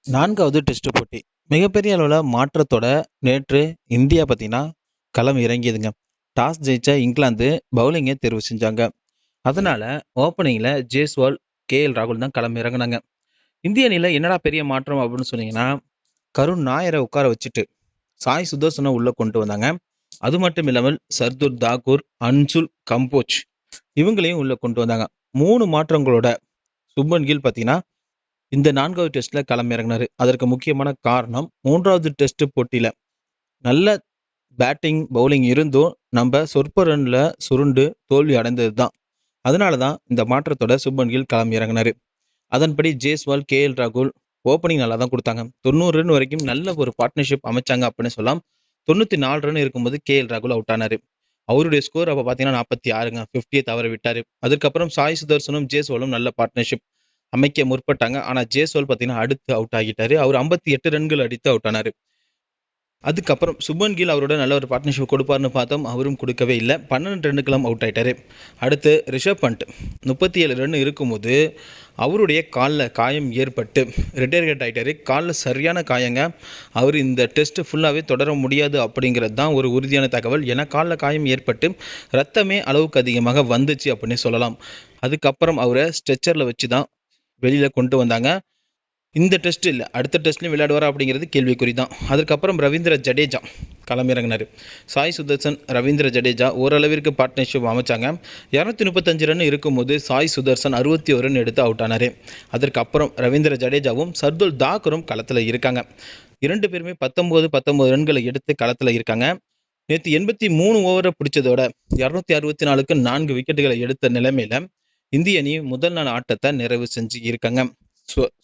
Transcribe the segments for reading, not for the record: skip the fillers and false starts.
4வது டெஸ்ட் போட்டி. மிகப்பெரிய அளவுல மாற்றத்தோட நேற்று இந்தியா பார்த்தீங்கன்னா, களம் இறங்கியதுங்க. டாஸ் ஜெயிச்ச இங்கிலாந்து பவுலிங்கை தேர்வு செஞ்சாங்க. அதனால ஓப்பனிங்ல ஜேஸ்வால், கேஎல் ராகுல் தான் களம் இறங்குனாங்க. இந்திய அணியில என்னடா பெரிய மாற்றம் அப்படின்னு சொன்னீங்கன்னா, கருண் நாயரை உட்கார வச்சுட்டு சாய் சுதர்சனை உள்ள கொண்டு வந்தாங்க. அது மட்டும் இல்லாமல் சர்துல் தாக்கூர், அன்சுல் கம்போஜ் இவங்களையும் உள்ள கொண்டு வந்தாங்க. 3 மாற்றங்களோட சுப்மன் கில் பார்த்தீங்கன்னா இந்த 4வது டெஸ்ட்ல களம் இறங்கினாரு. அதற்கு முக்கியமான காரணம் 3வது டெஸ்ட் போட்டியில நல்ல பேட்டிங், பவுலிங் இருந்தும் நம்ம சொற்ப ரன்ல சுருண்டு தோல்வி அடைந்தது தான். அதனால தான் இந்த மாற்றத்தோட சுப்மன் கில் களம் இறங்கினாரு. அதன்படி ஜேஸ்வால், கேஎல் ராகுல் ஓப்பனிங் நல்லா தான் கொடுத்தாங்க. 90 ரன் வரைக்கும் நல்ல ஒரு பார்ட்னர்ஷிப் அமைச்சாங்க அப்படின்னு சொல்லலாம். 94 ரன் இருக்கும்போது கேஎல் ராகுல் அவுட் ஆனாரு. அவருடைய ஸ்கோர் அப்போ பார்த்தீங்கன்னா 46ங்க. 50யை தவற விட்டாரு. அதுக்கப்புறம் சாய் சுதர்சனும் ஜேஸ்வாலும் நல்ல பார்ட்னர்ஷிப் அமைக்க முற்பட்டாங்க. ஆனா ஜேஸ்வால் பார்த்தீங்கன்னா அடுத்து அவுட் ஆகிட்டாரு. அவர் 58 ரன்கள் அடித்து அவுட் ஆனாரு. அதுக்கப்புறம் சுப்மன் கில் அவரோட நல்ல ஒரு பார்ட்னர்ஷிப் கொடுப்பாருன்னு பார்த்தோம். அவரும் கொடுக்கவே இல்லை. 12 ரன்னுக்கெல்லாம் அவுட் ஆயிட்டாரு. அடுத்து ரிஷப் பண்ட் 37 ரன் இருக்கும்போது அவருடைய காலில் காயம் ஏற்பட்டு ரிட்டையர்ட் ஆகிட்டாரு. காலில் சரியான காயங்க. அவர் இந்த டெஸ்ட் ஃபுல்லாகவே தொடர முடியாது அப்படிங்கிறது தான் ஒரு உறுதியான தகவல். ஏன்னா காலில் காயம் ஏற்பட்டு ரத்தமே அளவுக்கு அதிகமாக வந்துச்சு அப்படின்னு சொல்லலாம். அதுக்கப்புறம் அவரை ஸ்ட்ரெச்சரில் வச்சு தான் வெளியில் கொண்டு வந்தாங்க. இந்த டெஸ்ட் இல்லை, அடுத்த டெஸ்ட்லையும் விளையாடுவாரா அப்படிங்கிறது கேள்விக்குறி தான். அதுக்கப்புறம் ரவீந்திர ஜடேஜா களமிறங்கினார். சாய் சுதர்சன், ரவீந்திர ஜடேஜா ஓரளவிற்கு பார்ட்னர்ஷிப் அமைச்சாங்க. 235 ரன் இருக்கும்போது சாய் சுதர்சன் 61 ரன் எடுத்து அவுட் ஆனார். அதற்கப்புறம் ரவீந்திர ஜடேஜாவும் சர்துல் தாக்கூரும் களத்தில் இருக்காங்க. 2 பேருமே 19 ரன்களை எடுத்து களத்தில் இருக்காங்க. நேற்று 83 ஓவரை பிடிச்சதோட 264க்கு 4 விக்கெட்டுகளை எடுத்த நிலைமையில இந்திய அணி முதல் நாள் ஆட்டத்தை நிறைவு செஞ்சு இருக்காங்க.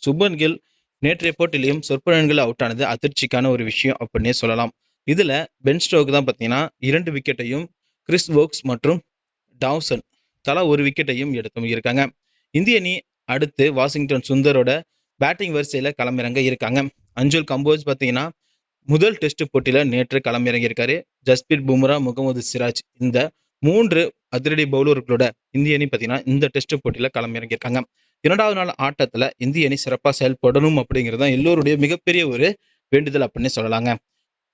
சுப்மன் கில் நேற்றைய போட்டியிலையும் சொற்ப ரன்கள் அவுட் ஆனது அதிர்ச்சிக்கான ஒரு விஷயம் அப்படின்னே சொல்லலாம். இதுல பென் ஸ்டோக் தான் பார்த்தீங்கன்னா 2 விக்கெட்டையும், கிறிஸ் வோக்ஸ் மற்றும் டாவ்சன் தலா 1 விக்கெட்டையும் எடுத்தும் இருக்காங்க. இந்திய அணி அடுத்து வாஷிங்டன் சுந்தரோட பேட்டிங் வரிசையில களமிறங்க இருக்காங்க. அன்சுல் கம்போஜ் பார்த்தீங்கன்னா முதல் டெஸ்ட் போட்டியில நேற்று களமிறங்கியிருக்காரு. ஜஸ்பிரித் பும்ரா, முகமது சிராஜ் இந்த 3 அதிரடி பவுலர்களோட இந்திய அணி பார்த்தீங்கன்னா இந்த டெஸ்ட் போட்டியில களமிறங்கியிருக்காங்க. 2வது நாள் ஆட்டத்துல இந்திய அணி சிறப்பாக செயல்படணும் அப்படிங்கிறது தான் எல்லோருடைய மிகப்பெரிய ஒரு வேண்டுதல் அப்படின்னு சொல்லலாங்க.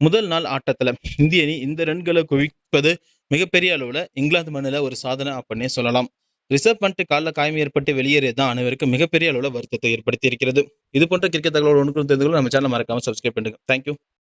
முதல் நாள் ஆட்டத்துல இந்திய அணி இந்த ரன்களை குவிப்பது மிகப்பெரிய அளவுல இங்கிலாந்து மண்ணில ஒரு சாதனை அப்படின்னே சொல்லலாம். ரிஷப் பண்ட் காலில் காயம் ஏற்பட்டு வெளியேறியதான் அனைவருக்கும் மிகப்பெரிய அளவுல வருத்தத்தை ஏற்படுத்தி இருக்கிறது. இது போன்ற கிரிக்கெட் தகவலோடு ஒன்று தெரிந்து கொள்ள நம்ம சேனல் மறக்காம சப்ஸ்கிரைப் பண்ணுங்க. தேங்க்யூ.